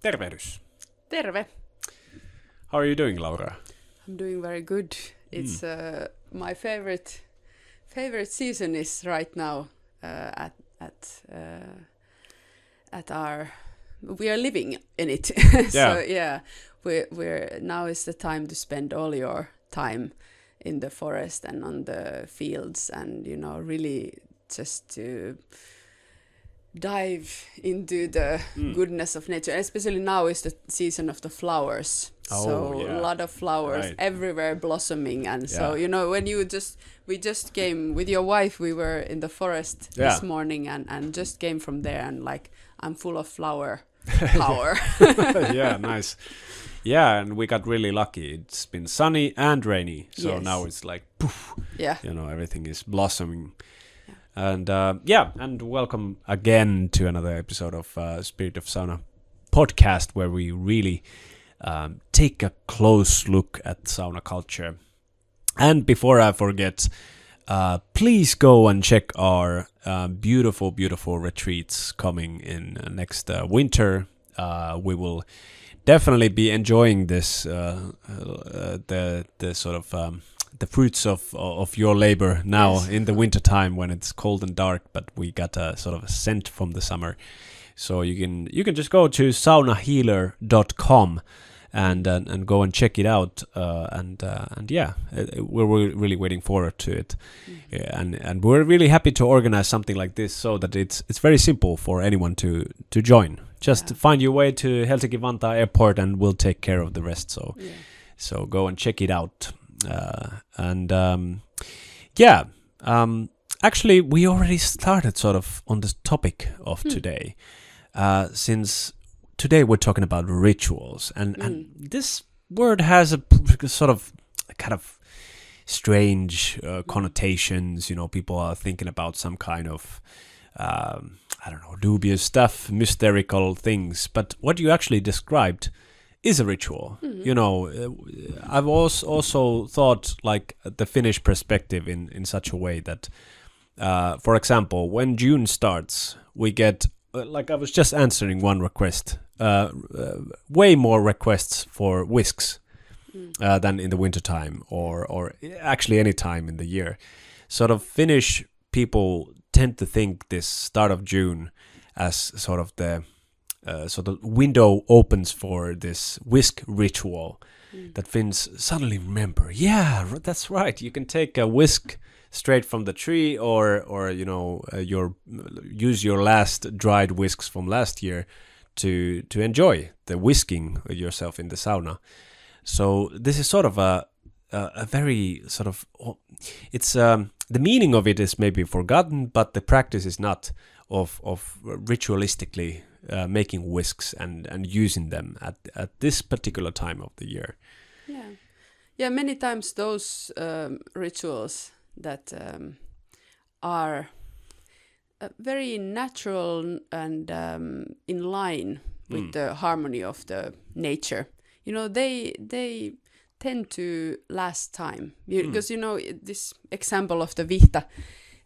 Tervehdys. Terve. How are you doing, Laura? I'm doing very good. It's my favorite season is right now at our. We are living in it. So yeah, we're now is the time to spend all your time in the forest and on the fields, and really just to dive into the goodness of nature. Especially now is the season of the flowers. A lot of flowers everywhere blossoming, and so when we just came with your wife, we were in the forest this morning and just came from there, and like I'm full of flower power. Yeah, nice. Yeah, and we got really lucky. It's been sunny and rainy, so now it's like poof. Yeah, everything is blossoming. And and welcome again to another episode of Spirit of Sauna podcast, where we really take a close look at sauna culture. And before I forget, please go and check our beautiful retreats coming in next winter. We will definitely be enjoying this, the sort of the fruits of your labor now in the winter time when it's cold and dark, but we got a sort of a scent from the summer. So you can just go to saunahealer.com and go and check it out. We're really waiting forward to it. And we're really happy to organize something like this so that it's very simple for anyone to join. Just find your way to Helsinki-Vantaa Airport and we'll take care of the rest. So go and check it out. Actually, we already started sort of on this topic of today, since today we're talking about rituals, and this word has a sort of kind of strange connotations. People are thinking about some kind of dubious stuff, mysterical things. But what you actually described is a ritual. I've also thought like the Finnish perspective in such a way that, for example, when June starts, we get, like I was just answering one request, way more requests for whisks than in the wintertime or actually any time in the year. Sort of Finnish people tend to think this start of June as sort of the window opens for this whisk ritual that Finns suddenly remember. Yeah, that's right. You can take a whisk straight from the tree, or use your last dried whisks from last year to enjoy the whisking yourself in the sauna. So this is sort of a very sort of it's the meaning of it is maybe forgotten, but the practice is not of ritualistically making whisks and using them at this particular time of the year. Yeah. Many times those rituals that are very natural and in line with the harmony of the nature. They tend to last time because this example of the vihta.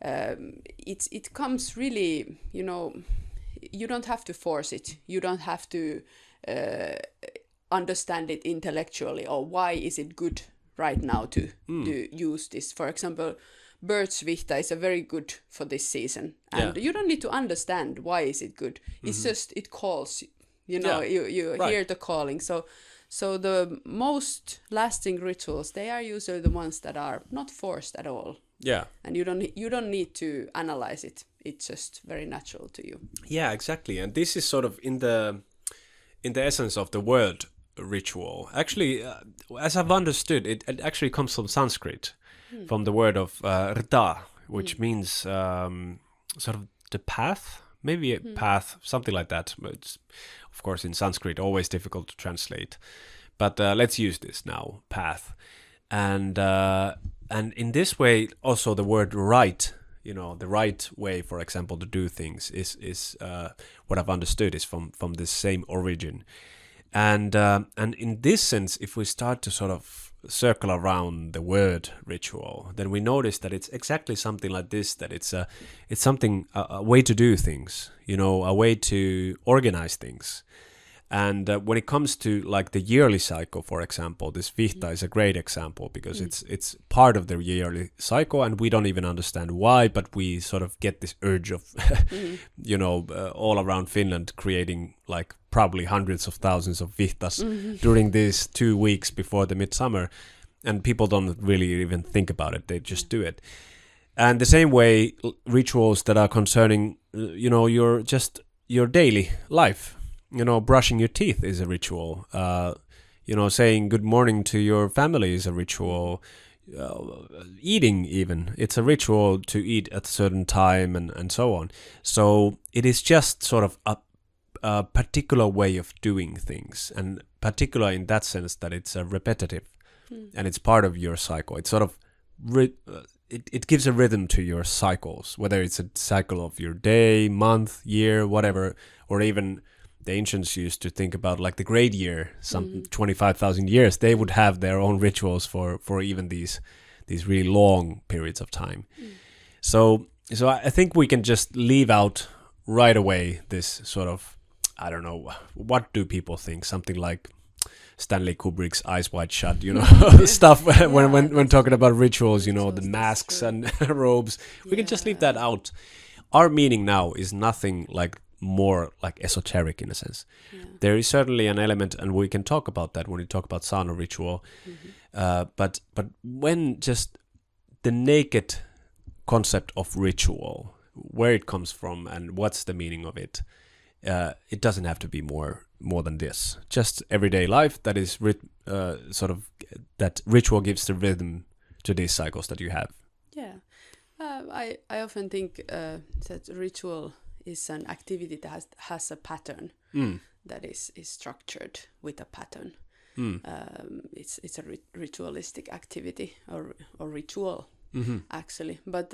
It comes really, you don't have to force it. You don't have to understand it intellectually, or why is it good right now to use this. For example, birch vihta is a very good for this season. And you don't need to understand why is it good. It's just, it calls, you hear the calling. So the most lasting rituals, they are usually the ones that are not forced at all. Yeah. And you don't need to analyze it. It's just very natural to you. Yeah, exactly. And this is sort of in the essence of the word ritual. Actually, as I've understood, it actually comes from Sanskrit, from the word of rta, which means sort of the path, maybe a path, something like that. But it's, of course, in Sanskrit, always difficult to translate. But let's use this now, path. And in this way, also the word right, the right way, for example, to do things is what I've understood is from this same origin. And in this sense, if we start to sort of circle around the word ritual, then we notice that it's exactly something like this, that it's something, a way to do things, a way to organize things. And when it comes to like the yearly cycle, for example, this Vihta is a great example because it's part of the yearly cycle, and we don't even understand why, but we sort of get this urge of, all around Finland creating like probably hundreds of thousands of Vihtas during these 2 weeks before the midsummer, and people don't really even think about it; they just do it. And the same way, rituals that are concerning, your daily life. Brushing your teeth is a ritual. Saying good morning to your family is a ritual. Eating even, it's a ritual to eat at a certain time and so on. So it is just sort of a particular way of doing things, and particular in that sense that it's repetitive and it's part of your cycle. It's sort of it gives a rhythm to your cycles, whether it's a cycle of your day, month, year, whatever, or even the ancients used to think about like the great year, some 25,000 years. They would have their own rituals for even these really long periods of time. So I think we can just leave out right away this sort of, I don't know, what do people think? Something like Stanley Kubrick's Eyes Wide Shut, stuff when talking about rituals, the masks and robes. We can just leave that out. Our meaning now is nothing like more like esoteric in a sense. There is certainly an element, and we can talk about that when we talk about sauna ritual. But when just the naked concept of ritual, where it comes from and what's the meaning of it, it doesn't have to be more than this. Just everyday life that is sort of that ritual gives the rhythm to these cycles that you have. Yeah, I often think that ritual is an activity that has a pattern that is structured with a pattern. It's a ritualistic activity or ritual actually. But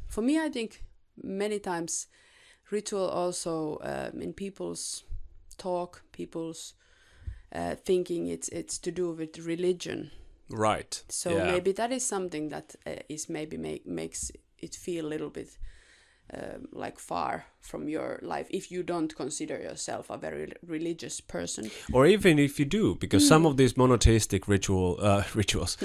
for me, I think many times ritual also in people's talk, people's thinking, it's to do with religion. Right. So maybe that is something that is maybe makes it feel a little bit like far from your life if you don't consider yourself a very religious person, or even if you do, because some of these monotheistic religions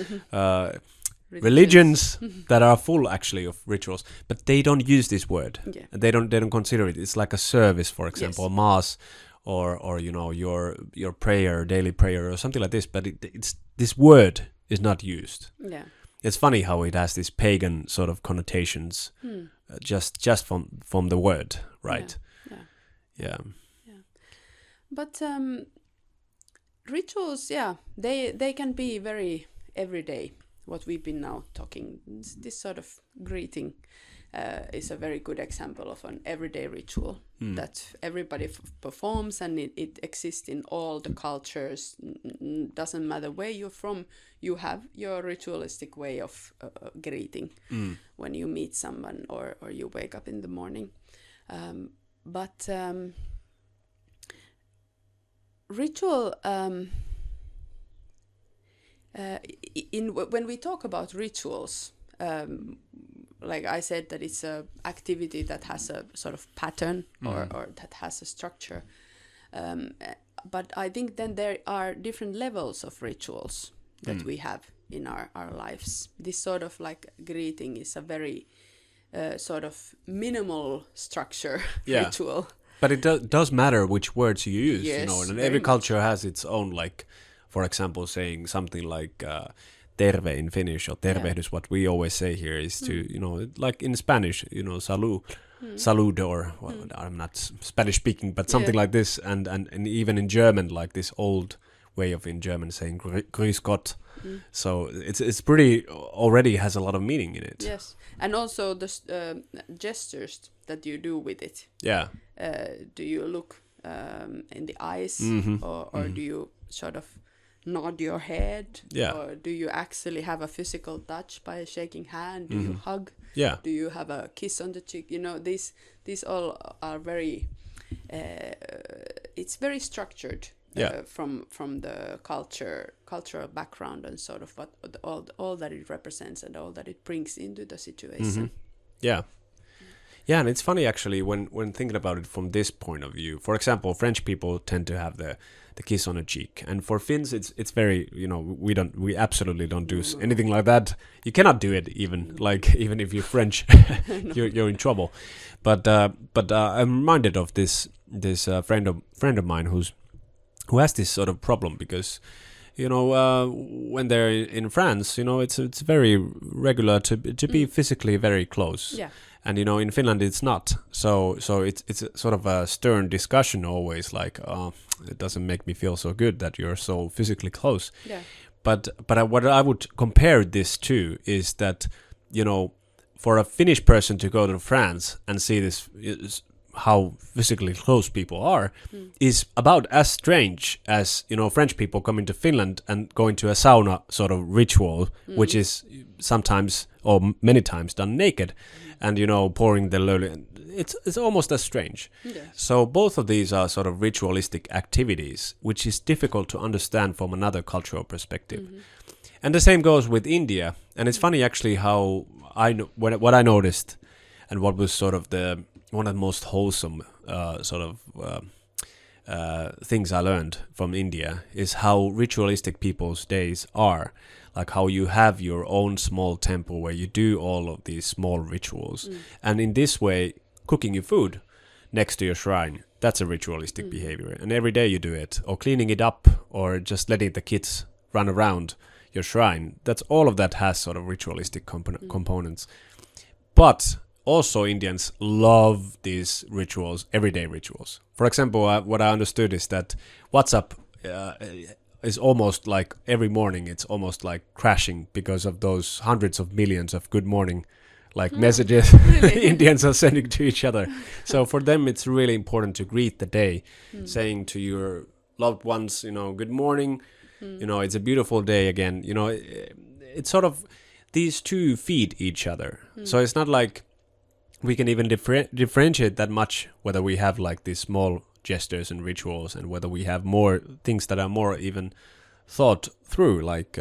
that are full actually of rituals, but they don't use this word. They don't consider it. It's like a service, for example, a mass, or your prayer, daily prayer, or something like this. But it's this word is not used. It's funny how it has these pagan sort of connotations, just from the word, right? Yeah. But rituals, they can be very everyday. What we've been now talking, this sort of greeting is a very good example of an everyday ritual that everybody performs, and it exists in all the cultures. Doesn't matter where you're from, you have your ritualistic way of greeting when you meet someone or you wake up in the morning. But ritual, when we talk about rituals, like I said, that it's a activity that has a sort of pattern or that has a structure. But I think then there are different levels of rituals that we have in our lives. This sort of like greeting is a very sort of minimal structure ritual. But it does matter which words you use, Yes, and every culture has its own, like, for example, saying something like terve in Finnish, or tervehdys, what we always say here is to, like in Spanish, salud, or I'm not Spanish speaking, but something like this, and even in German, like this old way of in German saying grüß Gott. So it's pretty, already has a lot of meaning in it. Yes, and also the gestures that you do with it. Yeah. Do you look in the eyes, or do you sort of nod your head, or do you actually have a physical touch by shaking hand? Do you hug? Do you have a kiss on the cheek? These all are very it's very structured from the cultural background and sort of what all that it represents and all that it brings into the situation. Yeah, and it's funny actually when thinking about it from this point of view. For example, French people tend to have the kiss on the cheek, and for Finns it's very, you know, we absolutely don't do anything like that. You cannot do it even even if you're French, you're in trouble. But I'm reminded of this friend of mine who has this sort of problem because, you know, when they're in France, you know, it's very regular to be physically very close. Yeah. And you know, in Finland it's not. So it's a sort of a stern discussion always, like, it doesn't make me feel so good that you're so physically close. Yeah. But what I would compare this to is that, you know, for a Finnish person to go to France and see this how physically close people are is about as strange as, you know, French people coming to Finland and going to a sauna sort of ritual, which is sometimes or many times done naked, and, you know, pouring the lily. It's almost as strange. Yes. So both of these are sort of ritualistic activities, which is difficult to understand from another cultural perspective. And the same goes with India. And it's funny actually how what I noticed, and what was sort of one of the most wholesome things I learned from India is how ritualistic people's days are. Like how you have your own small temple where you do all of these small rituals. And in this way, cooking your food next to your shrine, that's a ritualistic behavior. And every day you do it, or cleaning it up, or just letting the kids run around your shrine. That's all of that has sort of ritualistic components. But also Indians love these rituals, everyday rituals. For example, what I understood is that WhatsApp is almost like every morning it's almost like crashing because of those hundreds of millions of good morning messages Indians are sending to each other. So for them it's really important to greet the day, saying to your loved ones, you know, good morning, you know, it's a beautiful day again. You know, it's sort of these two feed each other. So it's not like we can even differentiate that much whether we have like these small gestures and rituals and whether we have more things that are more even thought through. Like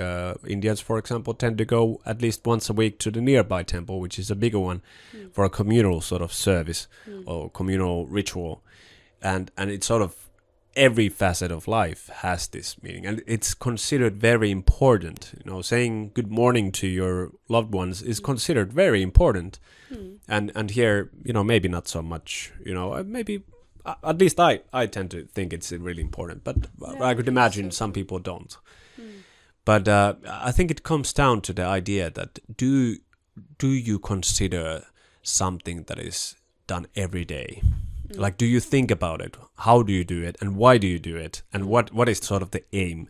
Indians, for example, tend to go at least once a week to the nearby temple, which is a bigger one, for a communal sort of service or communal ritual. And it's sort of every facet of life has this meaning, and it's considered very important. You know, saying good morning to your loved ones is considered very important. And here, you know, maybe not so much, you know, maybe at least I tend to think it's really important, but yeah, I could imagine some people don't. But I think it comes down to the idea that do you consider something that is done every day? Like, do you think about it? How do you do it? And why do you do it? And what is sort of the aim?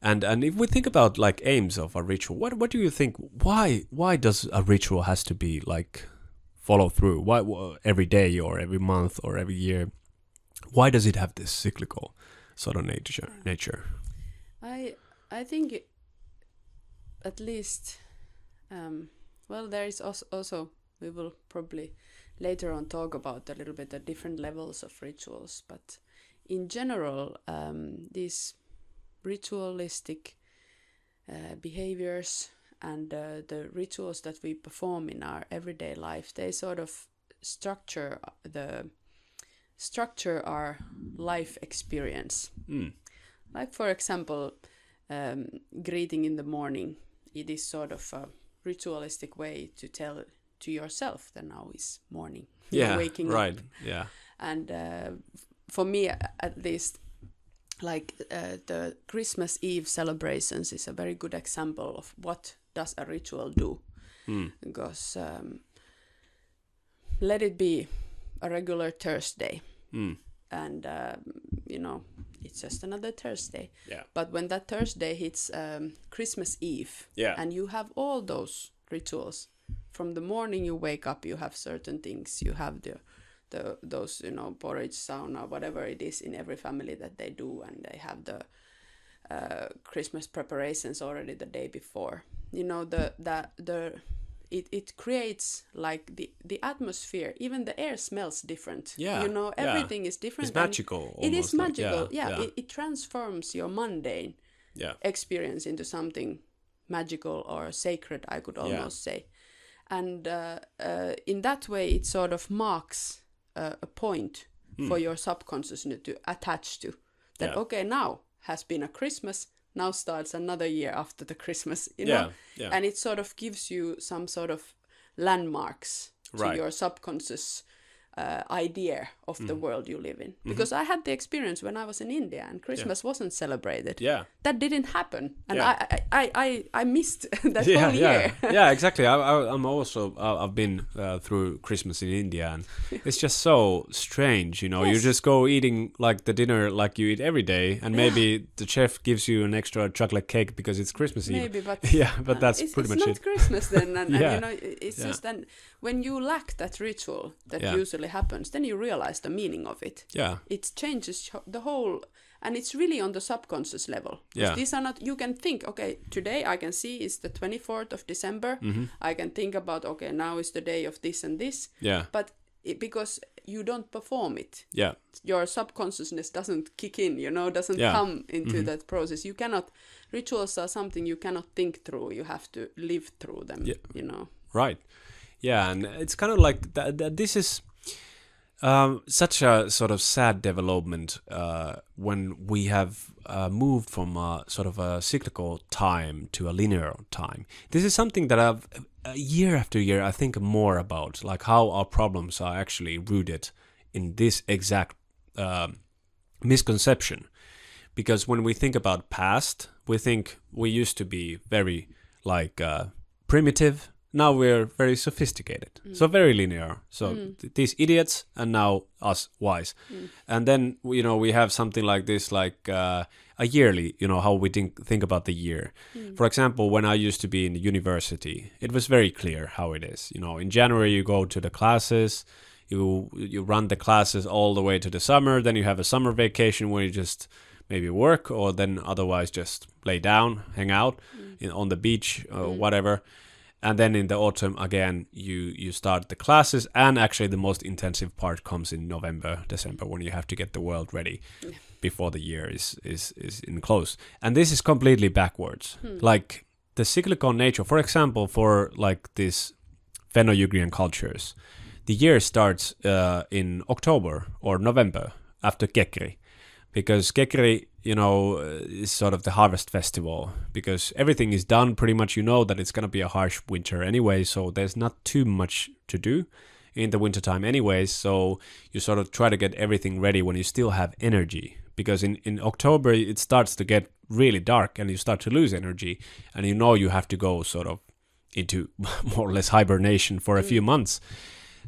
And if we think about like aims of a ritual, what do you think? Why does a ritual has to be like follow through? Why every day or every month or every year? Why does it have this cyclical sort of nature? I think at least there is also we will probably later on talk about a little bit the different levels of rituals, but in general these ritualistic behaviors and the rituals that we perform in our everyday life, they sort of structure our life experience. Like, for example, greeting in the morning, it is sort of a ritualistic way to tell to yourself that now is morning. You're waking up. Yeah. And for me, at least, like the Christmas Eve celebrations is a very good example of what does a ritual do. Because let it be a regular Thursday, and you know, it's just another Thursday. Yeah. But when that Thursday hits Christmas Eve, and you have all those rituals from the morning you wake up, you have certain things. You have those, you know, porridge, sauna, whatever it is in every family that they do, and they have the Christmas preparations already the day before. You know, it creates like the atmosphere. Even the air smells different. Yeah, you know, everything is different. It's magical. It is magical. It transforms your mundane experience into something magical or sacred, I could almost say. And in that way, it sort of marks a point for your subconsciousness to attach to. That, okay, now has been a Christmas, now starts another year after the Christmas, you know? And it sort of gives you some sort of landmarks to your subconscious idea of the world you live in. Because I had the experience when I was in India and Christmas wasn't celebrated. That didn't happen. And I missed that whole year. Yeah, exactly. I'm also, I've been through Christmas in India, and it's just so strange, you know. You just go eating like the dinner like you eat every day, and maybe the chef gives you an extra chocolate cake because it's Christmas Eve. Maybe, but but that's pretty much it. It's not Christmas then, and you know, it's just then when you lack that ritual that usually happens, then you realize the meaning of it. It changes the whole, and it's really on the subconscious level. These are not, you can think, okay, today I can see it's the 24th of December. I can think about, okay, now is the day of this and this. But because you don't perform it, your subconsciousness doesn't kick in, you know, doesn't come into that process. You cannot, rituals are something you cannot think through. You have to live through them, you know. Right. Yeah, and it's kind of like this is such a sort of sad development when we have moved from a sort of a cyclical time to a linear time. This is something that I've year after year I think more about, like how our problems are actually rooted in this exact misconception. Because when we think about past, we think we used to be very like primitive. Now we're very sophisticated, so very linear. So these idiots, and now us wise. And then, you know, we have something like this, like a yearly, you know, how we think about the year. For example, when I used to be in university, it was very clear how it is. You know, in January you go to the classes, you run the classes all the way to the summer. Then you have a summer vacation where you just maybe work, or then otherwise just lay down, hang out on the beach or whatever. And then in the autumn, again, you start the classes, and actually the most intensive part comes in November, December, when you have to get the world ready before the year is in close. And this is completely backwards. Like the cyclical nature, for example, for like these Fenno-Ugrian cultures, the year starts in October or November after Kekri. Because Kekri, you know, is sort of the harvest festival, because everything is done pretty much. You know that it's going to be a harsh winter anyway, so there's not too much to do in the wintertime anyways, so you sort of try to get everything ready when you still have energy, because in October it starts to get really dark and you start to lose energy, and you know you have to go sort of into more or less hibernation for a few months.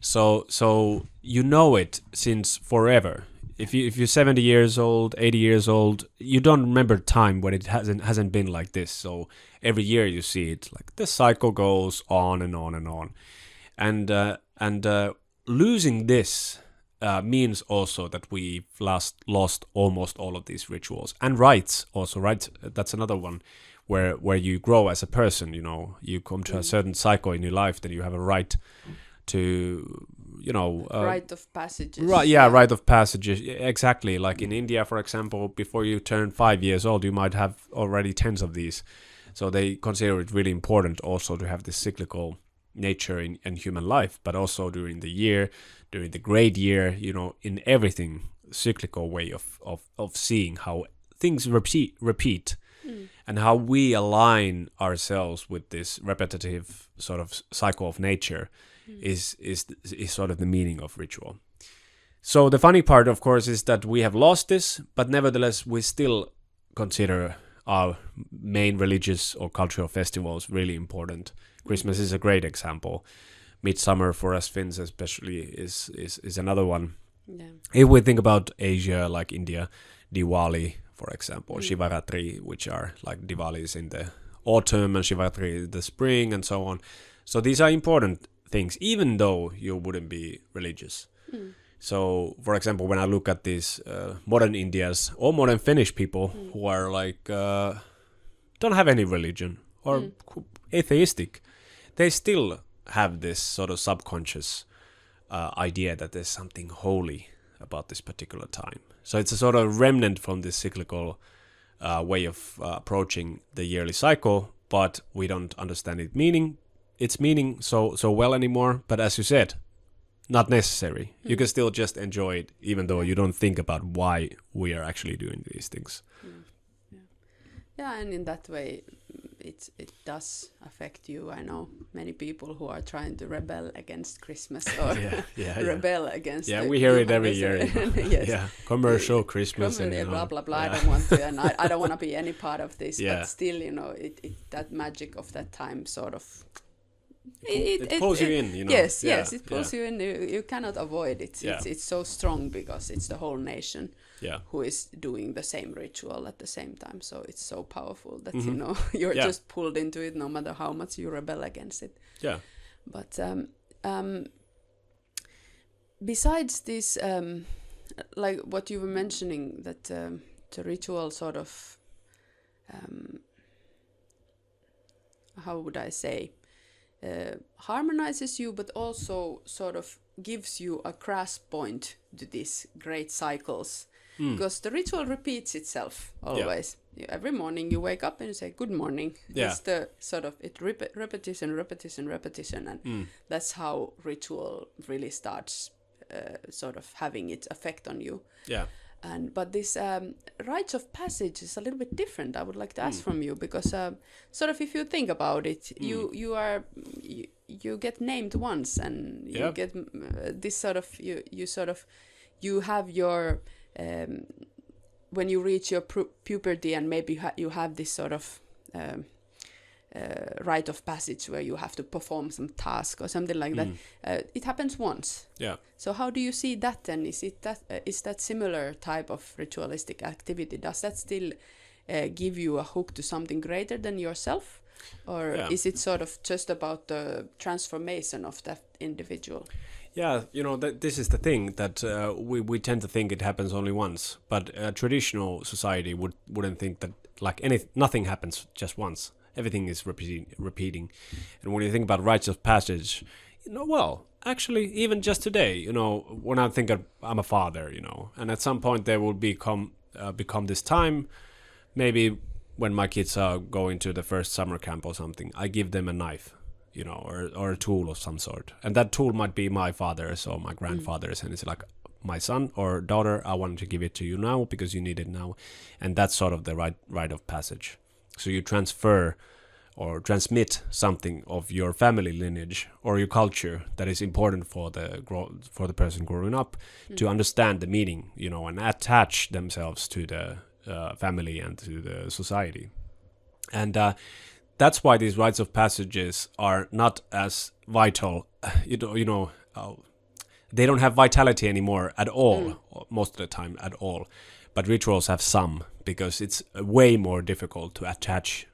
So you know it since forever. If you're 70 years old, 80 years old, you don't remember time when it hasn't been like this. So every year you see it, like the cycle goes on and on and on, and losing this means also that we've lost almost all of these rituals and rites. Also, right? That's another one where you grow as a person. You know, you come to a certain cycle in your life, then you have a right to, you know, rite of passages. Right, yeah, rite of passages. Exactly. Like in India, for example, before you turn 5 years old, you might have already tens of these. So they consider it really important also to have this cyclical nature in human life, but also during the year, during the great year, you know, in everything, cyclical way of seeing how things repeat. And how we align ourselves with this repetitive sort of cycle of nature is sort of the meaning of ritual. So the funny part, of course, is that we have lost this, but nevertheless we still consider our main religious or cultural festivals really important. Christmas is a great example. Midsummer for us Finns especially is another one. If we think about Asia, like India, Diwali, for example, Shivaratri, which are like Diwalis in the autumn and Shivaratri in the spring and so on. So these are important things, even though you wouldn't be religious. So, for example, when I look at these modern Indians or modern Finnish people who are like don't have any religion or atheistic, they still have this sort of subconscious idea that there's something holy about this particular time. So it's a sort of remnant from this cyclical way of approaching the yearly cycle, but we don't understand its meaning its meaning so well anymore. But as you said, not necessary. You can still just enjoy it, even though you don't think about why we are actually doing these things. Yeah, and in that way, it does affect you. I know many people who are trying to rebel against Christmas or rebel against. Yeah, we hear it every year. Yes. Yeah, commercial Christmas and blah blah blah. I don't want to, and I don't want to be any part of this. But still, it that magic of that time sort of. It pulls you in, Yes, it pulls you in. You cannot avoid it. It's so strong because it's the whole nation who is doing the same ritual at the same time. So it's so powerful that you're just pulled into it, no matter how much you rebel against it. Yeah. But besides this, like what you were mentioning, that the ritual sort of, how would I say? Harmonizes you, but also sort of gives you a grasp point to these great cycles, because the ritual repeats itself always. Every morning you wake up and you say good morning. It's the sort of repetition, and that's how ritual really starts sort of having its effect on you. But this rites of passage is a little bit different. I would like to ask from you, because sort of if you think about it, you get named once, and you get this sort of you have your when you reach your puberty, and maybe you have this sort of rite of passage where you have to perform some task or something like that. It happens once. So how do you see that then? Is that similar type of ritualistic activity? Does that still give you a hook to something greater than yourself, or is it sort of just about the transformation of that individual? Yeah, this is the thing that we tend to think it happens only once, but a traditional society wouldn't think that nothing happens just once. Everything is repeating. And when you think about rites of passage, actually, even just today, when I think I'm a father, and at some point there will become this time, maybe when my kids are going to the first summer camp or something, I give them a knife, or a tool of some sort. And that tool might be my father's or my grandfather's, and it's like, my son or daughter, I want to give it to you now because you need it now. And that's sort of the rite of passage. So you transfer or transmit something of your family lineage or your culture that is important for the person growing up to understand the meaning, and attach themselves to the family and to the society. And that's why these rites of passages are not as vital. They don't have vitality anymore at all, most of the time at all. But rituals have some, because it's way more difficult to attach,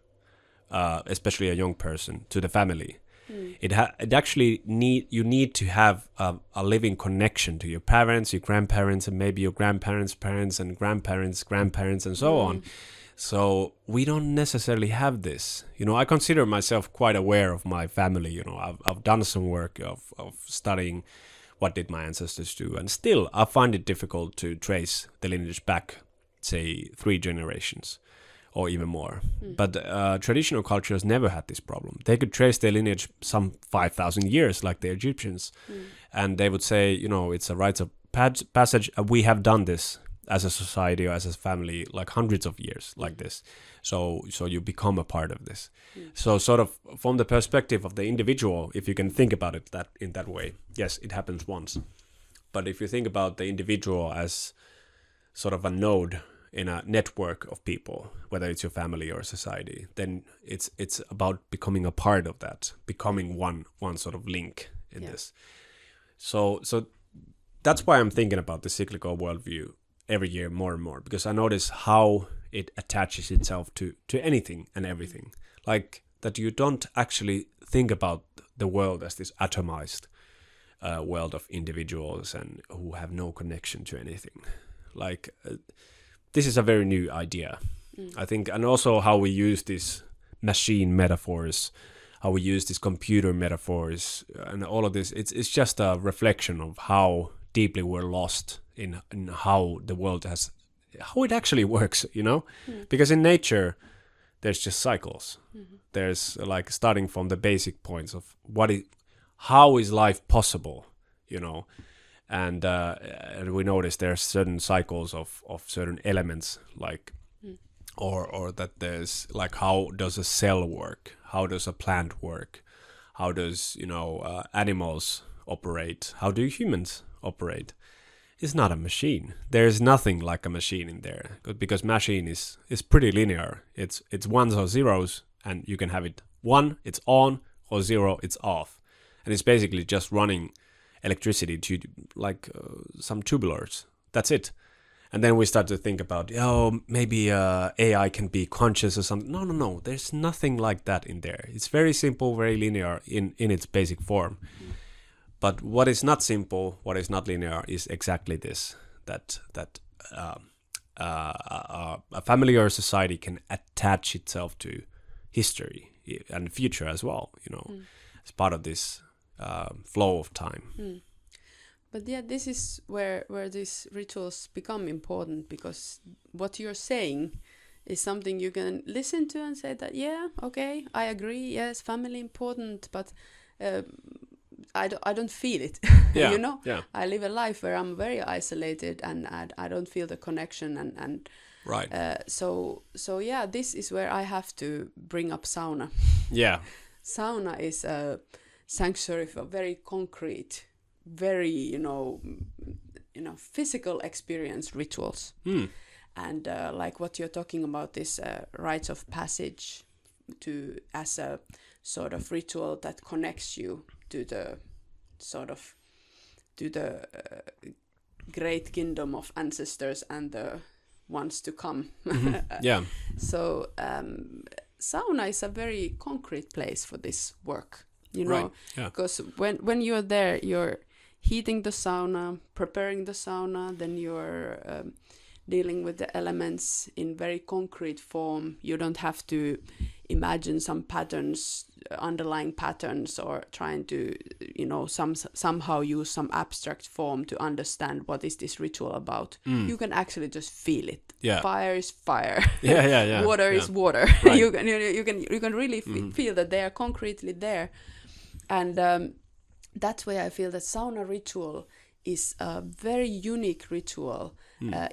especially a young person, to the family. It actually you need to have a living connection to your parents, your grandparents, and maybe your grandparents' parents and grandparents, and so on. So we don't necessarily have this. I consider myself quite aware of my family. I've done some work of studying what did my ancestors do, and still I find it difficult to trace the lineage back, say 3 generations or even more. But traditional cultures never had this problem. They could trace their lineage some 5,000 years, like the Egyptians, and they would say, it's a rite of passage. We have done this as a society or as a family like hundreds of years like this. So you become a part of this. So sort of from the perspective of the individual, if you can think about it in that way, yes, it happens once. But if you think about the individual as sort of a node in a network of people, whether it's your family or society, then it's about becoming a part of that, becoming one sort of link in this. So that's why I'm thinking about the cyclical worldview every year more and more, because I notice how it attaches itself to anything and everything. Like that you don't actually think about the world as this atomized world of individuals and who have no connection to anything. Like this is a very new idea, I think, and also how we use these machine metaphors, how we use these computer metaphors, and all of this. It's just a reflection of how deeply we're lost in how the world how it actually works, because in nature there's just cycles. There's like starting from the basic points of how is life possible, you know, and we notice there's certain cycles of certain elements, like or that there's like, how does a cell work, how does a plant work, how does, you know, animals operate, how do humans operate. It's not a machine. There's nothing like a machine in there, because machine is pretty linear. It's ones or zeros, and you can have it 1, it's on, or 0, it's off, and it's basically just running electricity to like some tubulars. That's it. And then we start to think about, maybe AI can be conscious or something. No. There's nothing like that in there. It's very simple, very linear in its basic form. But what is not simple, what is not linear, is exactly this: that a family or a society can attach itself to history and future as well. You know, as part of this flow of time. But yeah, this is where these rituals become important, because what you're saying is something you can listen to and say that, yeah, okay, I agree, yes, family important, but I don't feel it. Yeah, you know, yeah. I live a life where I'm very isolated, and I don't feel the connection, and right. So yeah, this is where I have to bring up sauna. Yeah. Sauna is a sanctuary for very concrete, very you know physical experience rituals. And like what you're talking about, this rites of passage as a sort of ritual that connects you to the great kingdom of ancestors and the ones to come. Yeah. So sauna is a very concrete place for this work, you know, right. Yeah. because when you're there, you're heating the sauna, preparing the sauna, then you're dealing with the elements in very concrete form. You don't have to imagine some patterns, underlying patterns, or trying to, you know, somehow use some abstract form to understand what is this ritual about. You can actually just feel it. Yeah. Fire is fire. Yeah. Water is water. Right. you can really feel that they are concretely there, and that's why I feel that sauna ritual is a very unique ritual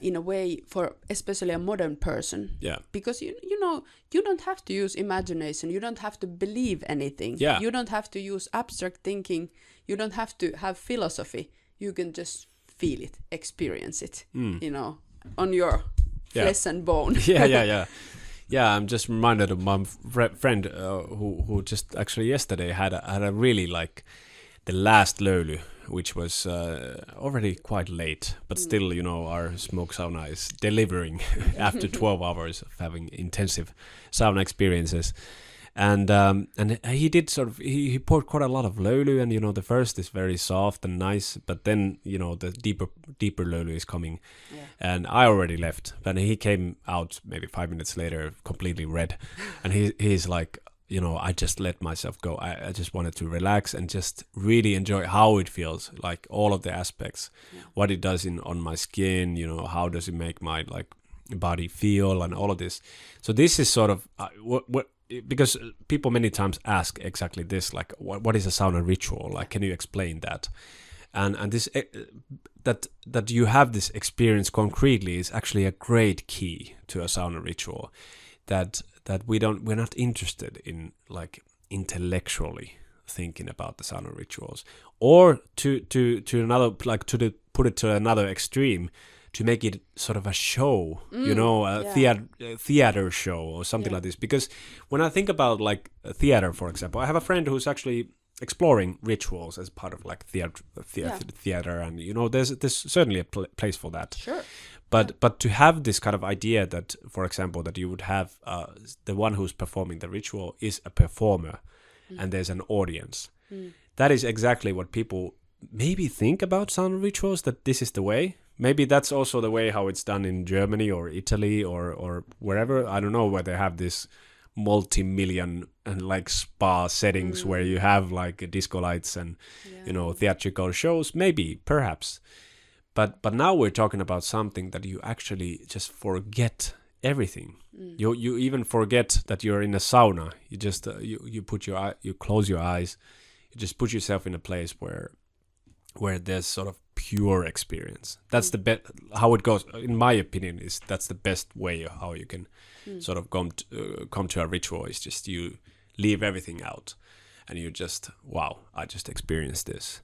in a way for especially a modern person. Yeah. Because you know, you don't have to use imagination, you don't have to believe anything. Yeah. You don't have to use abstract thinking, you don't have to have philosophy. You can just feel it, experience it, you know, on your flesh and bone. Yeah. I'm just reminded of my friend who just actually yesterday had a really like the last löyly, which was already quite late, but still, you know, our smoke sauna is delivering after 12 hours of having intensive sauna experiences. And he did sort of, he poured quite a lot of löyly, and, you know, the first is very soft and nice, but then, you know, the deeper löyly is coming. Yeah. And I already left, but he came out maybe 5 minutes later, completely red. And he's like, you know, I just let myself go. I just wanted to relax and just really enjoy how it feels, like all of the aspects, what it does on my skin, you know, how does it make my like body feel, and all of this. So this is sort of what because people many times ask exactly this, like what is a sauna ritual? Like, can you explain that? And this that you have this experience concretely is actually a great key to a sauna ritual. That we're not interested in like intellectually thinking about the sauna rituals, or to another, like put it to another extreme, to make it sort of a show, you know, a theater show or something like this. Because when I think about like a theater, for example, I have a friend who's actually exploring rituals as part of like theater, and you know, there's certainly a place for that. Sure. But to have this kind of idea that, for example, that you would have the one who's performing the ritual is a performer, and there's an audience. That is exactly what people maybe think about sauna rituals, that this is the way. Maybe that's also the way how it's done in Germany or Italy or wherever. I don't know, where they have this multi-million and like spa settings where you have like disco lights and you know, theatrical shows. Maybe, perhaps. But now we're talking about something that you actually just forget everything. You even forget that you're in a sauna. You just you close your eyes. You just put yourself in a place where there's sort of pure experience. That's the best. How it goes, in my opinion, is that's the best way of how you can sort of come to a ritual. Is just you leave everything out, and you just, wow, I just experienced this.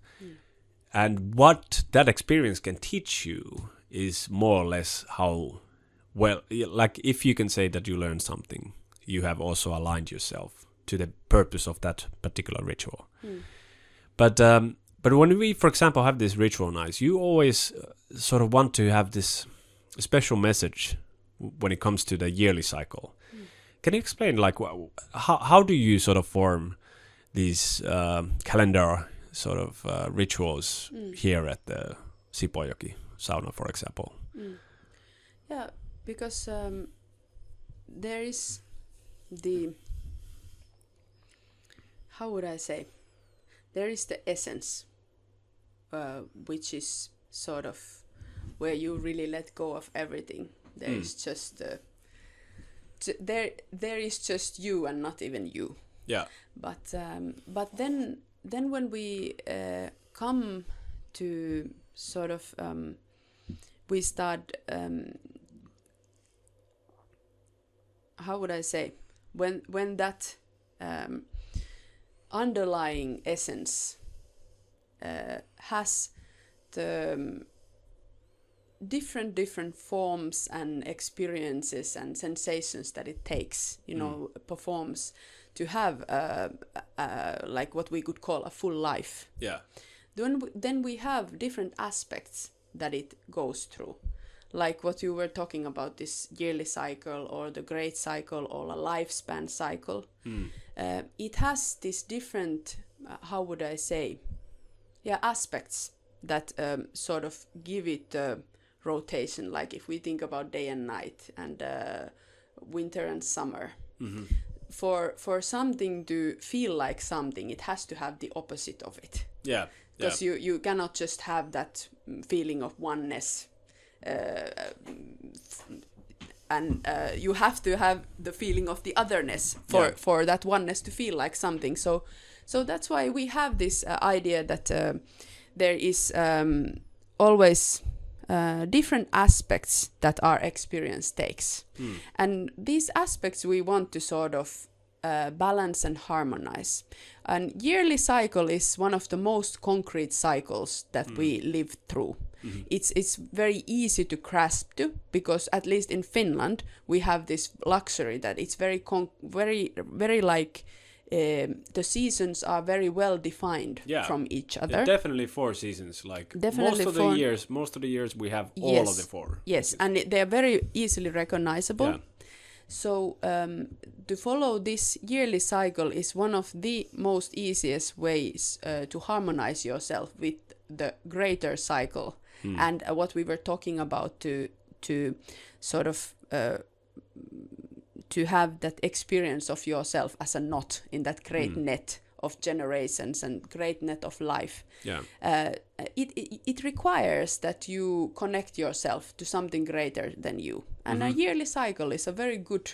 And what that experience can teach you is more or less how well, like if you can say that you learned something, you have also aligned yourself to the purpose of that particular ritual. But when we, for example, have this ritual nights, you always sort of want to have this special message when it comes to the yearly cycle. Can you explain, like, how do you sort of form these calendar sort of rituals here at the Sipojoki sauna, for example? Yeah, because there is the, how would I say, there is the essence, which is sort of where you really let go of everything. There is just there is just you and not even you. Yeah. But then when we come to sort of we start how would I say, when that underlying essence has the different forms and experiences and sensations that it takes, performs to have like what we could call a full life. Yeah. Then we have different aspects that it goes through, like what you were talking about, this yearly cycle or the great cycle or a lifespan cycle. It has these different, how would I say, aspects that sort of give it rotation. Like if we think about day and night and winter and summer, for something to feel like something, it has to have the opposite of it. Yeah. Because you cannot just have that feeling of oneness. And you have to have the feeling of the otherness for that oneness to feel like something. So that's why we have this idea that there is always different aspects that our experience takes. And these aspects we want to sort of balance and harmonize. And yearly cycle is one of the most concrete cycles that we live through. It's very easy to grasp to, because at least in Finland we have this luxury that it's very like the seasons are very well defined from each other. Definitely 4 seasons. Like definitely most of the years we have all of the 4. Yes, and they're very easily recognizable. Yeah. So to follow this yearly cycle is one of the most easiest ways to harmonize yourself with the greater cycle. And what we were talking about to sort of to have that experience of yourself as a knot in that great net of generations and great net of life. Yeah. It requires that you connect yourself to something greater than you. And a yearly cycle is a very good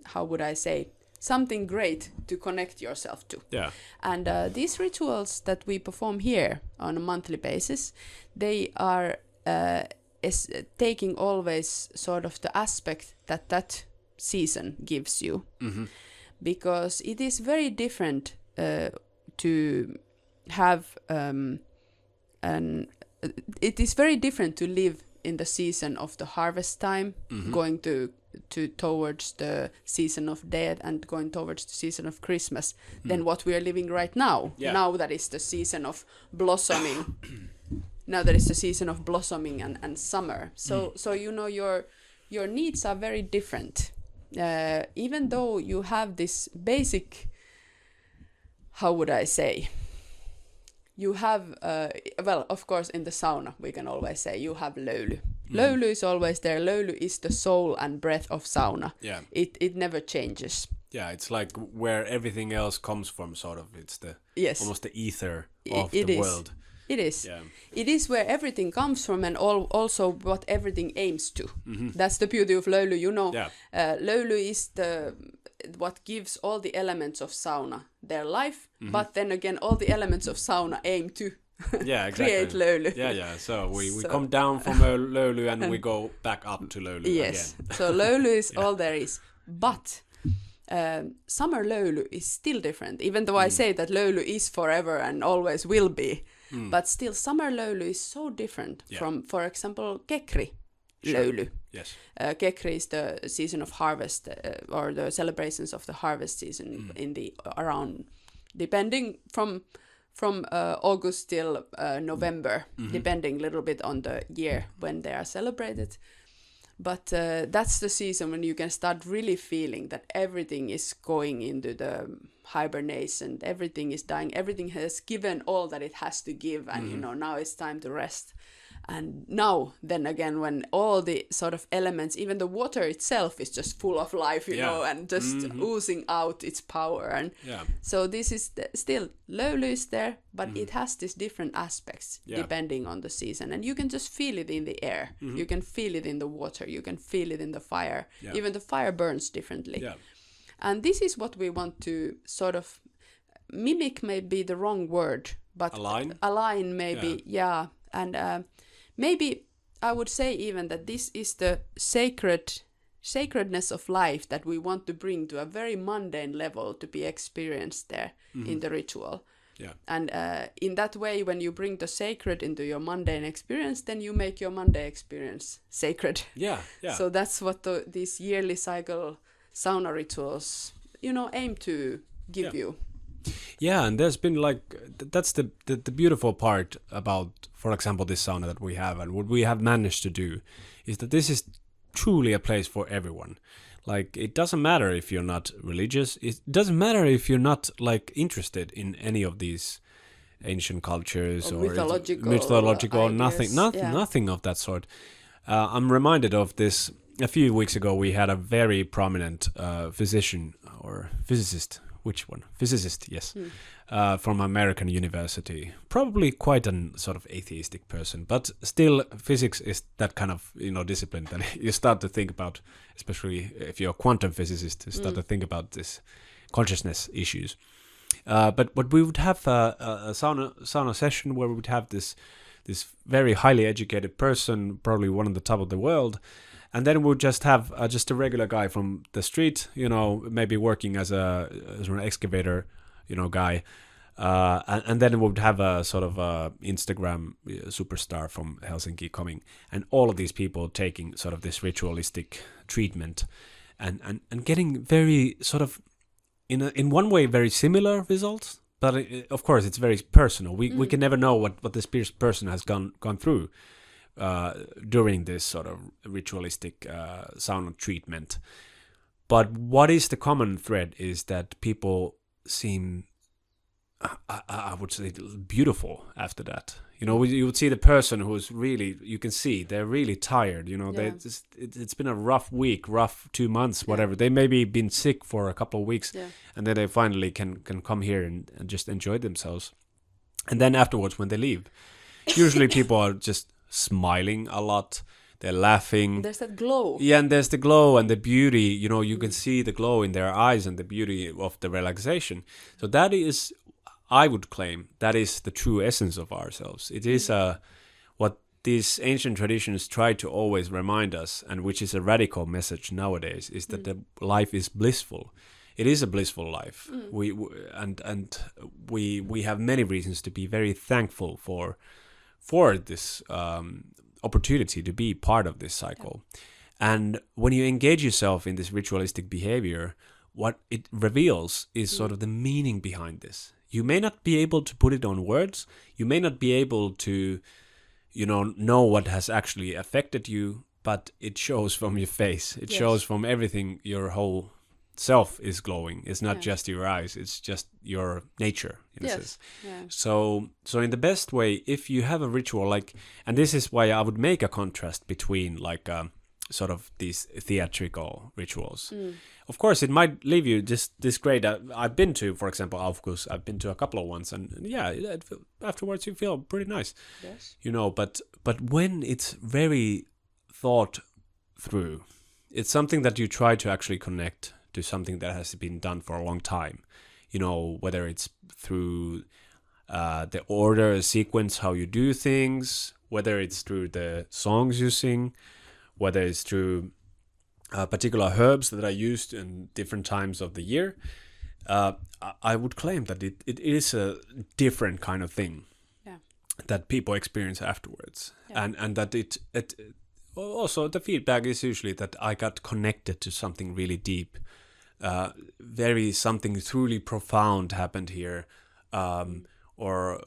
how would I say, something great to connect yourself to. Yeah. And these rituals that we perform here on a monthly basis, they are taking always sort of the aspect that season gives you. Because it is very different to have it is very different to live in the season of the harvest time, going to towards the season of death and going towards the season of Christmas than what we are living right now. Yeah. Now that is the season of blossoming. Now that is the season of blossoming and summer. So your needs are very different. Even though you have this basic, how would I say, you have, well, of course, in the sauna, we can always say you have löyly. Löyly is always there. Löyly is the soul and breath of sauna. Yeah. It never changes. Yeah, it's like where everything else comes from, sort of. It's the almost the ether of the world. It is. It is where everything comes from, and also what everything aims to. That's the beauty of löyly. Löyly is what gives all the elements of sauna their life, but then again, all the elements of sauna aim to create löyly. So we come down from löyly and we go back up to löyly again. So löyly is all there is. But summer löyly is still different, even though I say that löyly is forever and always will be. But still, summer löyly is so different from, for example, kekri löyly. Yes. Kekri is the season of harvest, or the celebrations of the harvest season in the around, depending from August till November, depending a little bit on the year when they are celebrated. But that's the season when you can start really feeling that everything is going into the hibernation, everything is dying, everything has given all that it has to give, and now it's time to rest. And now, then again, when all the sort of elements, even the water itself is just full of life, you know, and just oozing out its power. And so this is still, löyly is there, but it has these different aspects depending on the season. And you can just feel it in the air. You can feel it in the water. You can feel it in the fire. Even the fire burns differently. And this is what we want to sort of mimic, may be the wrong word, but align maybe, and maybe I would say even that this is the sacredness of life that we want to bring to a very mundane level to be experienced there in the ritual. And in that way, when you bring the sacred into your mundane experience, then you make your mundane experience sacred. So that's what these yearly cycle sauna rituals, aim to give you. Yeah, and there's been that's the beautiful part about, for example, this sauna that we have, and what we have managed to do is that this is truly a place for everyone. Like, it doesn't matter if you're not religious, it doesn't matter if you're not interested in any of these ancient cultures or mythological nothing of that sort. I'm reminded of this. A few weeks ago, we had a very prominent physician or physicist. Which one? Physicist, yes. From American University. Probably quite a sort of atheistic person, but still physics is that kind of discipline that you start to think about, especially if you're a quantum physicist, you start to think about this consciousness issues. But we would have a sauna session where we would have this very highly educated person, probably one on the top of the world. And then we'll just have just a regular guy from the street, maybe working as an excavator, guy. And then we'll have a sort of Instagram superstar from Helsinki coming. And all of these people taking sort of this ritualistic treatment and getting very sort of, in one way, very similar results. But of course, it's very personal. We can never know what this person has gone through. During this sort of ritualistic sauna treatment. But what is the common thread is that people seem, I would say, beautiful after that. You would see the person who's really, you can see they're really tired. It's been a rough week, rough 2 months, whatever. They maybe been sick for a couple of weeks, and then they finally can come here and just enjoy themselves. And then afterwards, when they leave, usually people are just smiling a lot, they're laughing, there's that glow, and there's the glow and the beauty, you can see the glow in their eyes and the beauty of the relaxation. So that is, I would claim, that is the true essence of ourselves. It is what these ancient traditions try to always remind us, and which is a radical message nowadays, is that the life is blissful. It is a blissful life. We have many reasons to be very thankful for this opportunity to be part of this cycle. And when you engage yourself in this ritualistic behavior, what it reveals is sort of the meaning behind this. You may not be able to put it on words. You may not be able to, know what has actually affected you, but it shows from your face. It shows from everything. Your whole self is glowing. It's not just your eyes. It's just your nature. So in the best way, if you have a ritual and this is why I would make a contrast between sort of these theatrical rituals. Of course, it might leave you this great. I've been to, for example, Aufguss. I've been to a couple of ones, and afterwards you feel pretty nice. Yes. But when it's very thought through, it's something that you try to actually connect to something that has been done for a long time. Whether it's through the order, sequence, how you do things, whether it's through the songs you sing, whether it's through particular herbs that are used in different times of the year. I would claim that it is a different kind of thing that people experience afterwards. And that it also, the feedback is usually that I got connected to something really deep. Something truly profound happened here. Or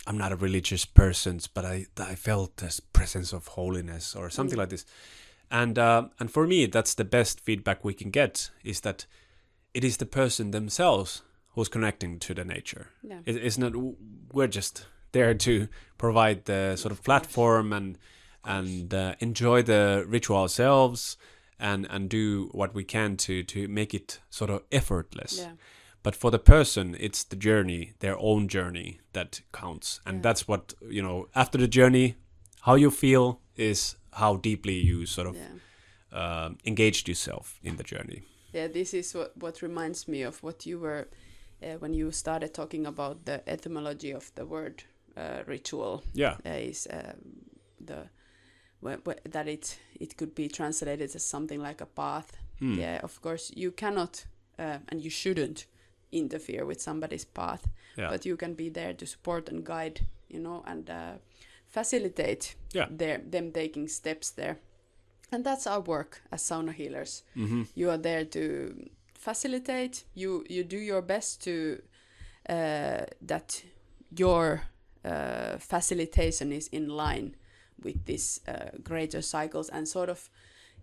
I'm not a religious person, but I felt this presence of holiness or something like this. And for me, that's the best feedback we can get, is that it is the person themselves who's connecting to the nature. Yeah. It's not, we're just there to provide the sort of platform and enjoy the ritual ourselves and do what we can to make it sort of effortless. Yeah. But for the person, it's the journey, their own journey, that counts. And that's what, after the journey, how you feel is how deeply you sort of engaged yourself in the journey. Yeah, this is what reminds me of what you were, when you started talking about the etymology of the word ritual. Yeah. Is that it could be translated as something like a path. Yeah, of course, you cannot and you shouldn't interfere with somebody's path, but you can be there to support and guide, and facilitate them taking steps there. And that's our work as sauna healers. Mm-hmm. You are there to facilitate. You do your best to that your facilitation is in line with these greater cycles, and sort of,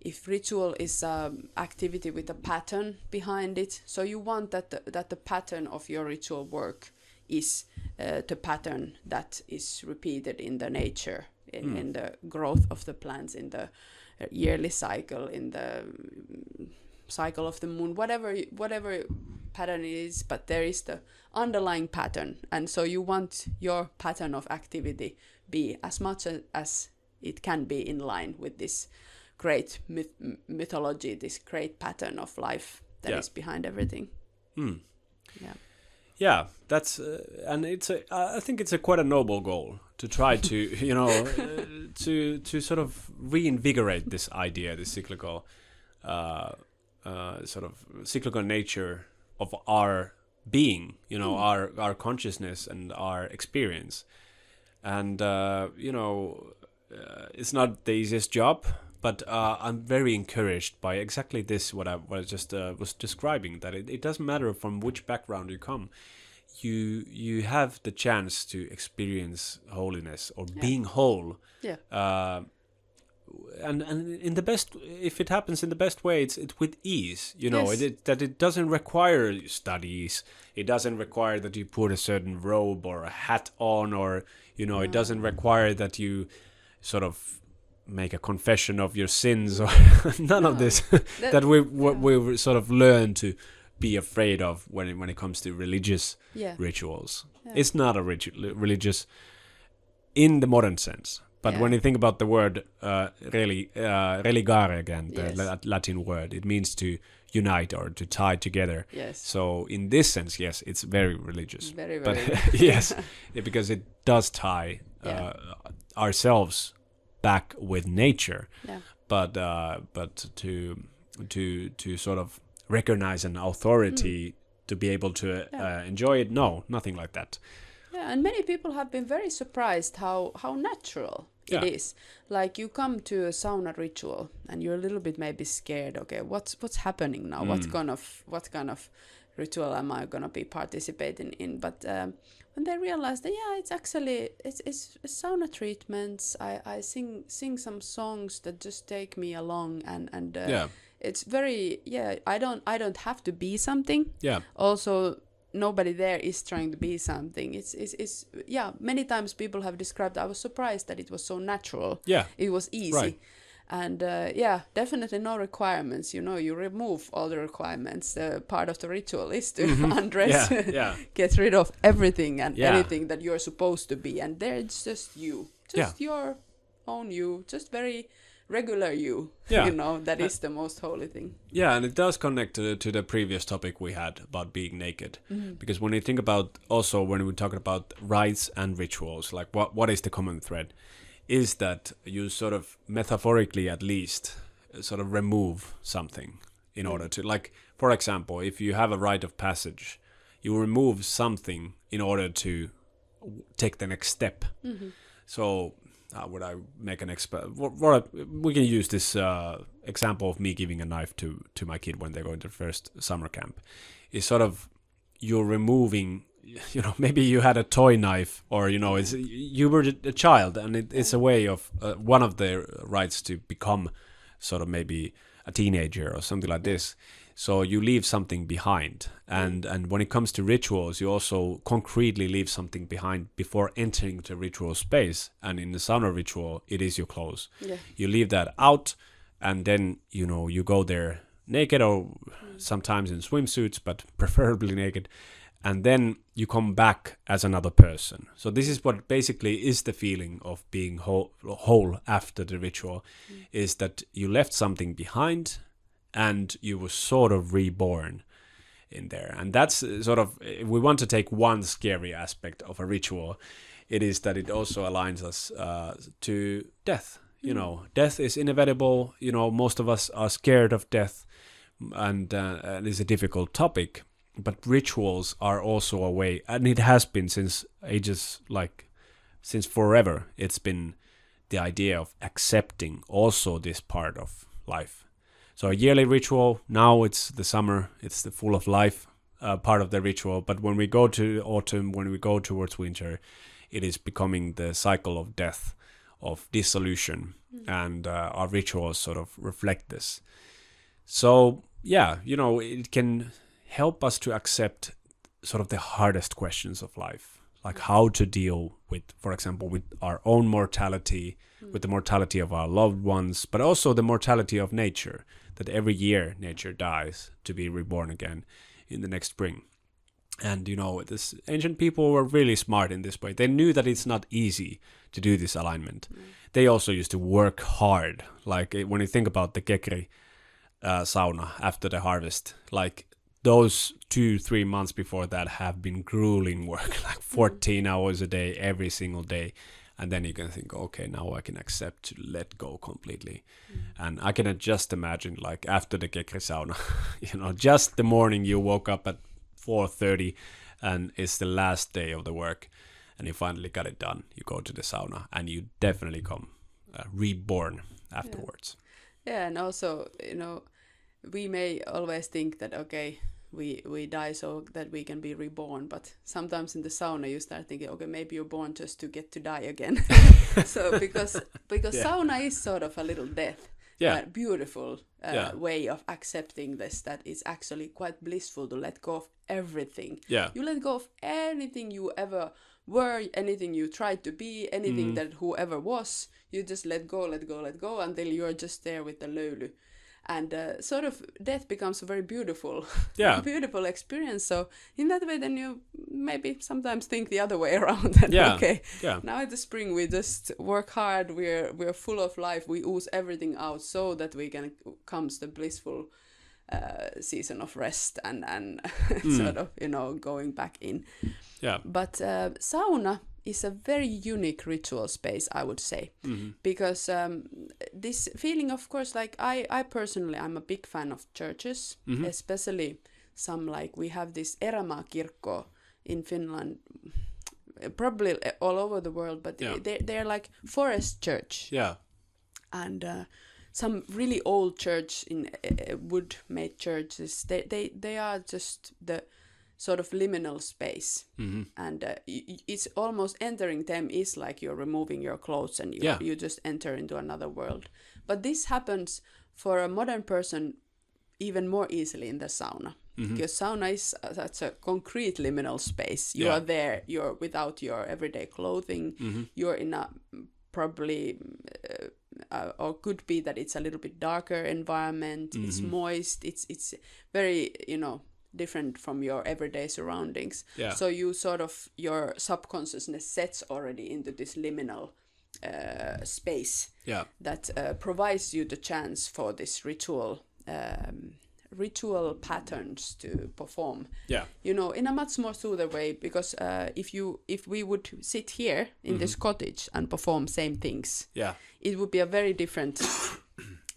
if ritual is activity with a pattern behind it, so you want that the pattern of your ritual work is the pattern that is repeated in the nature, in the growth of the plants, in the yearly cycle, in the cycle of the moon, whatever pattern it is, but there is the underlying pattern, and so you want your pattern of activity be as much as it can be in line with this great mythology, this great pattern of life that is behind everything. Yeah, that's and I think it's quite a noble goal to try to to sort of reinvigorate this idea, this cyclical sort of cyclical nature of our being, our consciousness and our experience. And it's not the easiest job, but I'm very encouraged by exactly this, what I just was describing, that it doesn't matter from which background you come, you have the chance to experience holiness or being whole. And in the best, if it happens in the best way, it's with ease, that it doesn't require studies, it doesn't require that you put a certain robe or a hat on, or it doesn't require that you sort of make a confession of your sins or none of this that we sort of learn to be afraid of when it comes to religious rituals. It's not a religious in the modern sense. But when you think about the word religare again, the Latin word, it means to unite or to tie together. Yes. So in this sense, yes, it's very religious. Very, but yes, because it does tie ourselves back with nature. Yeah. But to sort of recognize an authority to be able to enjoy it, no, nothing like that. Yeah, and many people have been very surprised how natural it is. Like, you come to a sauna ritual and you're a little bit maybe scared. Okay, what's happening now? What kind of ritual am I gonna be participating in? But when they realize that it's actually it's sauna treatments. I sing some songs that just take me along, and it's very I don't have to be something. Yeah. Also, nobody there is trying to be something. It's many times people have described, I was surprised that it was so natural. Yeah. It was easy. Right. And definitely no requirements. You remove all the requirements. Part of the ritual is to undress, get rid of everything and anything that you're supposed to be. And there it's just you, your own you, just very regular you. That is the most holy thing. Yeah, and it does connect to the previous topic we had about being naked. Because when you think about, also when we talk about rites and rituals, like what is the common thread? Is that you sort of, metaphorically at least, sort of remove something in order to, like, for example, if you have a rite of passage, you remove something in order to take the next step. So would I make an we can use this example of me giving a knife to my kid when they go into the first summer camp. Is sort of, you're removing, maybe you had a toy knife, or it's, you were a child, and it's a way of one of the rights to become sort of maybe a teenager or something like this. So you leave something behind, and when it comes to rituals, you also concretely leave something behind before entering the ritual space. And in the sauna ritual, it is your clothes. You leave that out, and then you go there naked, or sometimes in swimsuits, but preferably naked. And then you come back as another person. So this is what basically is the feeling of being whole after the ritual, is that you left something behind and you were sort of reborn in there. And that's sort of, if we want to take one scary aspect of a ritual, it is that it also aligns us to death. Death is inevitable. Most of us are scared of death, and it's a difficult topic. But rituals are also a way, and it has been since ages, like since forever, it's been the idea of accepting also this part of life. So a yearly ritual, now it's the summer, it's the full of life part of the ritual. But when we go to autumn, when we go towards winter, it is becoming the cycle of death, of dissolution. And our rituals sort of reflect this. So, it can help us to accept sort of the hardest questions of life, like how to deal with, for example, with our own mortality, with the mortality of our loved ones, but also the mortality of nature, that every year nature dies to be reborn again in the next spring. And, this ancient people were really smart in this way. They knew that it's not easy to do this alignment. They also used to work hard. Like when you think about the Kekri sauna after the harvest, like those 2-3 months before that have been grueling work, like 14 hours a day, every single day. And then you can think, okay, now I can accept to let go completely. And I can just imagine, like after the Kekri sauna, just the morning you woke up at 4:30 and it's the last day of the work and you finally got it done. You go to the sauna and you definitely come reborn afterwards. Yeah, and also, we may always think that, okay, we die so that we can be reborn, but sometimes in the sauna you start thinking, okay, maybe you're born just to get to die again. So because sauna is sort of a little death, beautiful way of accepting this, that it's actually quite blissful to let go of everything. You let go of anything you ever were, anything you tried to be, anything that whoever was, you just let go until you're just there with the löyly. And sort of death becomes a very beautiful, beautiful experience. So in that way, then you maybe sometimes think the other way around. And now in the spring we just work hard. We're full of life. We ooze everything out so that we can comes the blissful season of rest and sort of going back in. But sauna is a very unique ritual space, I would say, because this feeling, of course, like I personally, I'm a big fan of churches, especially some, like we have this Erämaa-kirkko in Finland, probably all over the world, but they're like forest church. And some really old church in wood-made churches, they are just the sort of liminal space, and it's almost entering them is like you're removing your clothes and you just enter into another world. But this happens for a modern person even more easily in the sauna, because sauna is such a concrete liminal space. You are there, you're without your everyday clothing, you're in a probably or could be that it's a little bit darker environment. It's moist. It's very, different from your everyday surroundings. Yeah. So you sort of, your subconsciousness sets already into this liminal space that provides you the chance for this ritual patterns to perform. In a much more smoother way, because if we would sit here in this cottage and perform same things, it would be a very different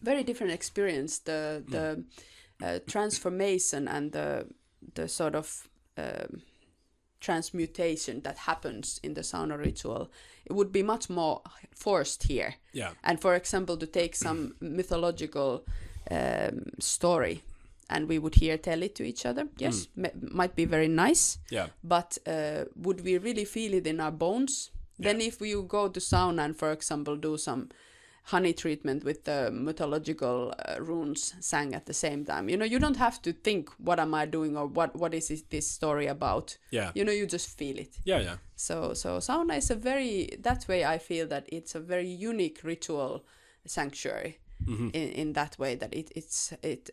experience. The transformation and the sort of transmutation that happens in the sauna ritual, it would be much more forced here. And for example, to take some mythological story, and we would here tell it to each other. Yes, might be very nice. But would we really feel it in our bones? Then if we go to sauna and, for example, do some honey treatment with the mythological runes sang at the same time, you don't have to think, what am I doing, or what is this story about? You just feel it. So sauna is that way I feel that it's a very unique ritual sanctuary. In that way, that it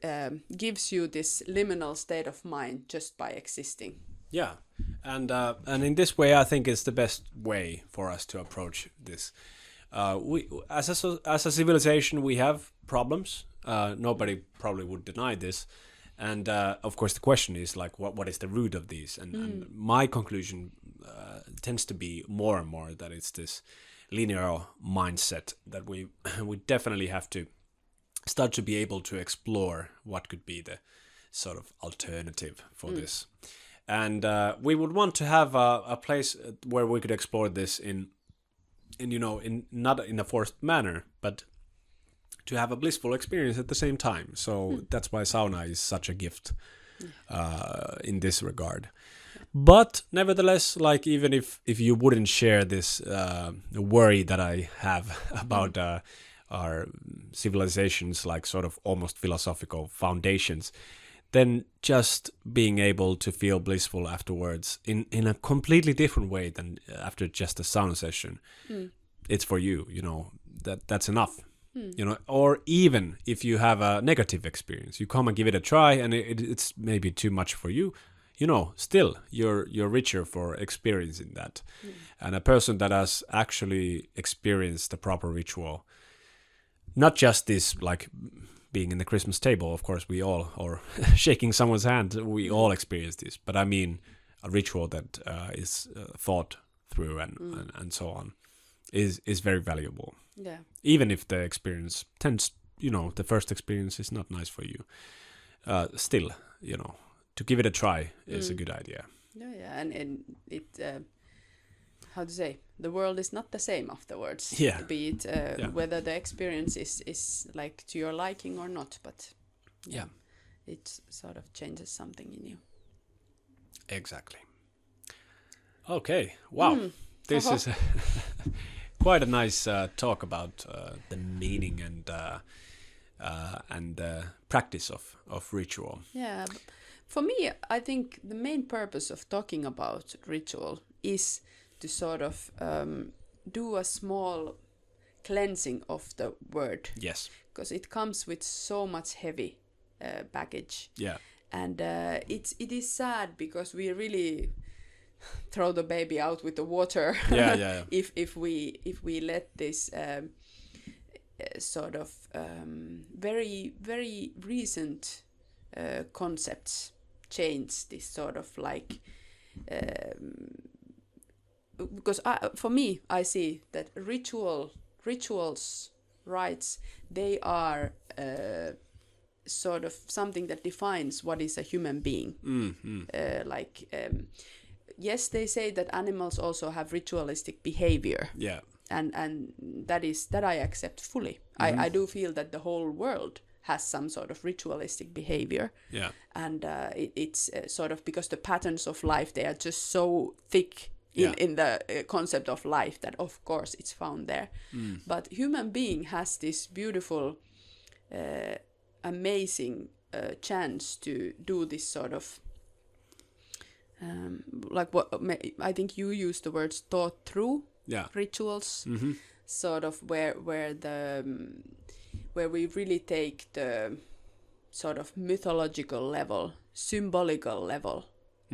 gives you this liminal state of mind just by existing. And in this way, I think it's the best way for us to approach this. We as a civilization, we have problems. Nobody probably would deny this. And of course, the question is like, what is the root of these? And my conclusion tends to be more and more that it's this linear mindset that we definitely have to start to be able to explore what could be the sort of alternative for this. And we would want to have a place where we could explore this in not in a forced manner, but to have a blissful experience at the same time. So that's why sauna is such a gift in this regard. But nevertheless, like, even if you wouldn't share this worry that I have about our civilization's like sort of almost philosophical foundations, then just being able to feel blissful afterwards in a completely different way than after just a sauna session, it's for you. That's enough. Or even if you have a negative experience, you come and give it a try, and it's maybe too much for you. Still you're richer for experiencing that. And a person that has actually experienced the proper ritual, not just this like being in the Christmas table, of course we all, or shaking someone's hand, we all experience this, but I mean a ritual that is thought through and so on is very valuable. Even if the experience tends, the first experience is not nice for you, still, to give it a try is a good idea. And it how to say, the world is not the same afterwards. Be it whether the experience is like to your liking or not, but it sort of changes something in you. Exactly. Okay. Wow. This is quite a nice talk about the meaning and practice of ritual. For me, I think the main purpose of talking about ritual is to sort of do a small cleansing of the word. Yes. Because it comes with so much heavy baggage. And it is sad because we really throw the baby out with the water. If we let this sort of very, very recent concepts change this sort of like because for me, I see that rituals, rites, they are sort of something that defines what is a human being. Yes, they say that animals also have ritualistic behavior. And that I accept fully. I do feel that the whole world has some sort of ritualistic behavior. And it's sort of because the patterns of life, they are just so thick in the concept of life that of course it's found there. But human being has this beautiful, amazing chance to do this sort of like what I think you used the words thought through rituals. sort of where we really take the sort of mythological level, symbolical level,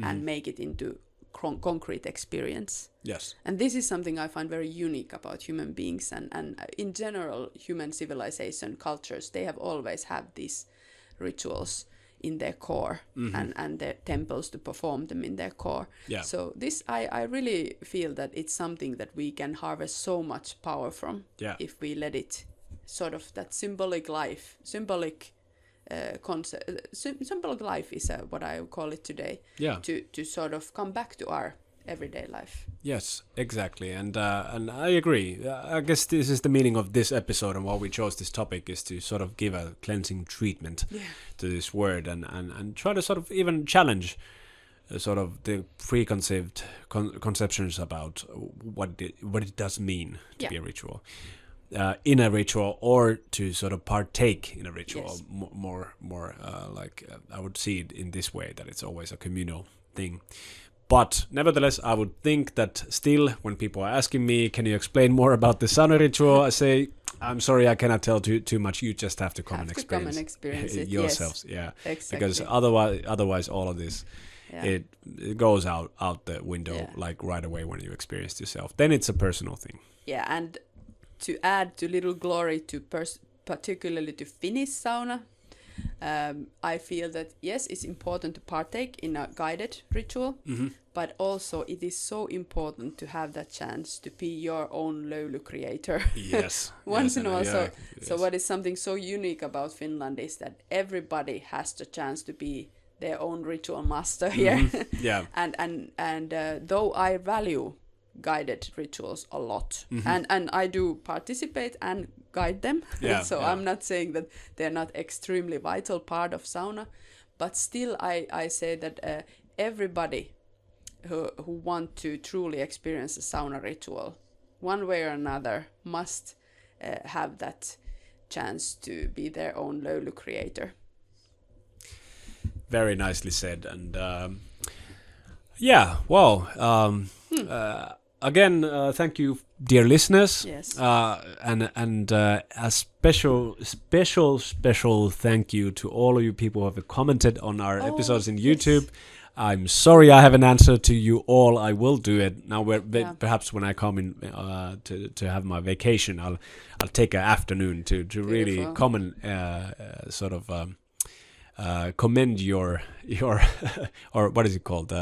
and make it into concrete experience. Yes. And this is something I find very unique about human beings, and in general human civilization cultures, they have always had these rituals in their core, and their temples to perform them in their core. Yeah. So this, I really feel that it's something that we can harvest so much power from, if we let it sort of that symbolic life, concept. Symbolic life is what I call it today. Yeah. To sort of come back to our everyday life. Yes, exactly, and I agree. I guess this is the meaning of this episode, and why we chose this topic is to sort of give a cleansing treatment to this word, and try to sort of even challenge sort of the preconceived conceptions about what it does mean to be a ritual. In a ritual, or to sort of partake in a ritual, more like I would see it in this way, that it's always a communal thing. But nevertheless, I would think that still, when people are asking me, can you explain more about the sauna ritual, I say, I'm sorry, I cannot tell too much. You just have to come and experience it yourselves. Yes, yeah, exactly. Because otherwise, all of this it goes out the window like right away when you experience it yourself. Then it's a personal thing. Yeah, and to add to little glory to particularly to Finnish sauna, I feel that yes, it's important to partake in a guided ritual, but also it is so important to have that chance to be your own löyly creator. Yes. Once in a while. So what is something so unique about Finland is that everybody has the chance to be their own ritual master here. Yeah. and though I value guided rituals a lot, and I do participate and guide them, I'm not saying that they're not extremely vital part of sauna, but still I say that everybody who want to truly experience a sauna ritual one way or another must have that chance to be their own löyly creator. Very nicely said. And again, thank you, dear listeners. Yes. And a special thank you to all of you people who have commented on our episodes in YouTube. I'm sorry I haven't answered to you all. I will do it now. Perhaps when I come in to have my vacation, I'll take an afternoon to really come and sort of commend your or what is it called?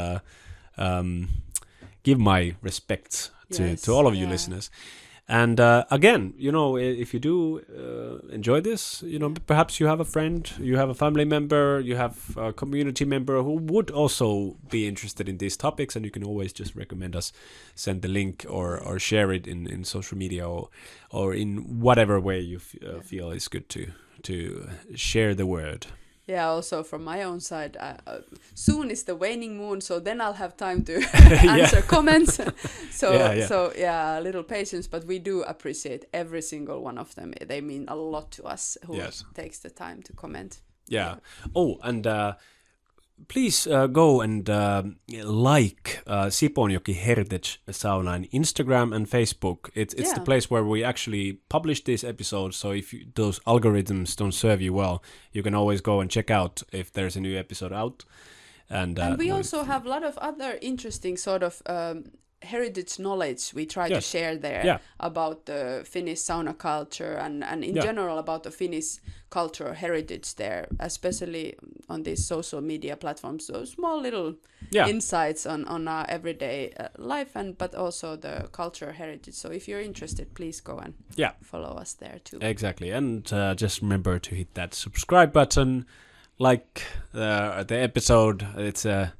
Give my respects to all of you listeners. And again, if you do enjoy this, perhaps you have a friend, you have a family member, you have a community member who would also be interested in these topics, and you can always just recommend us, send the link or share it in social media or in whatever way you feel is good to share the word. Yeah, also from my own side, soon is the waning moon, so then I'll have time to answer comments. So a little patience, but we do appreciate every single one of them. They mean a lot to us who takes the time to comment. Yeah. Oh, and please go and like Sipoonjoki Heritage Sauna on Instagram and Facebook. It's the place where we actually publish these episodes. So if those algorithms don't serve you well, you can always go and check out if there's a new episode out. And we also have a lot of other interesting sort of heritage knowledge we try to share there about the Finnish sauna culture and in general about the Finnish cultural heritage there, especially on these social media platforms. So small little insights on our everyday life, but also the cultural heritage. So if you're interested, please go and follow us there too. Exactly. And just remember to hit that subscribe button. Like the episode, it's a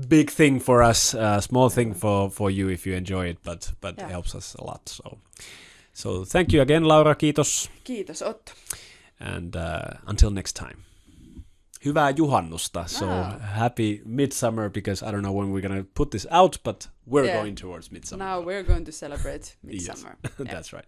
big thing for us, a small thing for you if you enjoy it, but it helps us a lot. So thank you again, Laura. Kiitos. Kiitos, Otto. And until next time. Hyvää juhannusta. So happy midsummer, because I don't know when we're going to put this out, but we're going towards midsummer. Now we're going to celebrate midsummer. Yes, that's right.